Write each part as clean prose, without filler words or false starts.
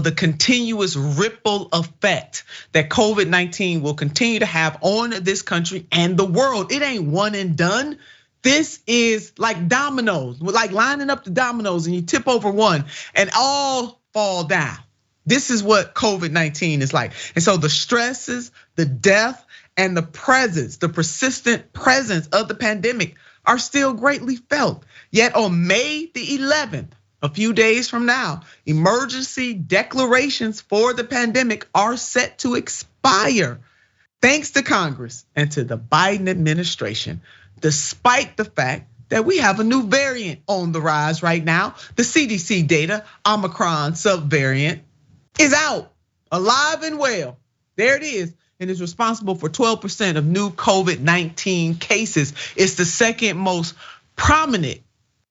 the continuous ripple effect that COVID-19 will continue to have on this country and the world. It ain't one and done. This is like dominoes, like lining up the dominoes and you tip over one and all fall down. This is what COVID-19 is like. And so the stresses, the death, and the presence, the persistent presence of the pandemic are still greatly felt. Yet on May the 11th, a few days from now, emergency declarations for the pandemic are set to expire, thanks to Congress and to the Biden administration, despite the fact that we have a new variant on the rise right now. The CDC data, Omicron subvariant, is out, alive and well. There it is, and is responsible for 12% of new COVID-19 cases. It's the second most prominent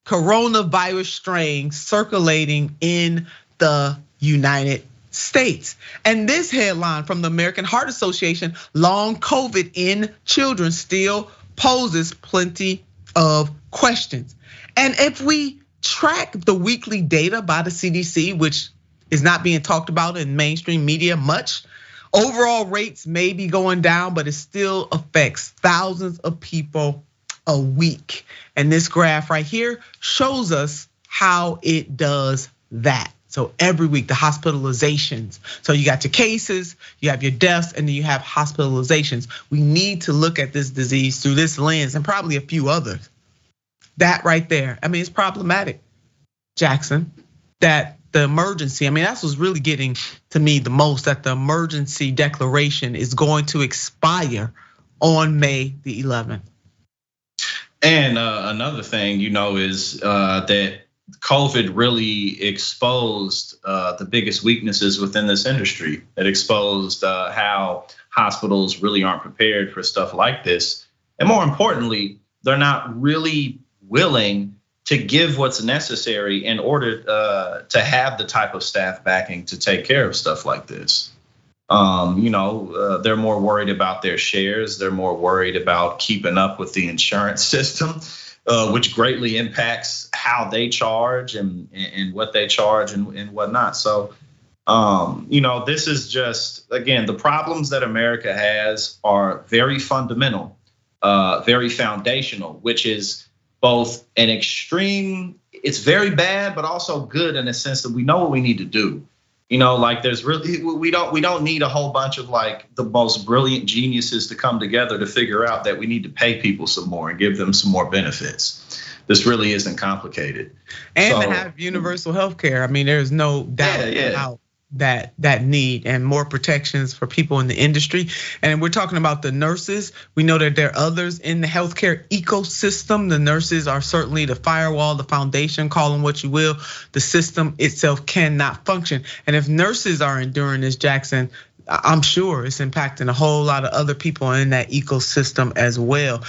coronavirus strain circulating in the United States. And this headline from the American Heart Association, long COVID in children still poses plenty of questions. And if we track the weekly data by the CDC, which is not being talked about in mainstream media much, overall rates may be going down, but it still affects thousands of people a week. And this graph right here shows us how it does that. So every week, the hospitalizations. So you got your cases, you have your deaths, and then you have hospitalizations. We need to look at this disease through this lens and probably a few others. That right there, I mean, it's problematic, Jackson, that the emergency, I mean, that's what's really getting to me the most, that the emergency declaration is going to expire on May the 11th. And another thing, is that COVID really exposed the biggest weaknesses within this industry. It exposed how hospitals really aren't prepared for stuff like this. And more importantly, they're not really willing to give what's necessary in order to have the type of staff backing to take care of stuff like this. They're more worried about their shares. They're more worried about keeping up with the insurance system, which greatly impacts how they charge and what they charge and whatnot. So, this is just, again, the problems that America has are very fundamental, very foundational, which is both an extreme, it's very bad, but also good in the sense that we know what we need to do. There's really, we don't need a whole bunch of like the most brilliant geniuses to come together to figure out that we need to pay people some more and give them some more benefits. This really isn't complicated. And to have universal health care. I mean, there's no doubt about that need and more protections for people in the industry. And we're talking about the nurses. We know that there are others in the healthcare ecosystem. The nurses are certainly the firewall, the foundation, call them what you will. The system itself cannot function. And if nurses are enduring this, Jackson, I'm sure it's impacting a whole lot of other people in that ecosystem as well.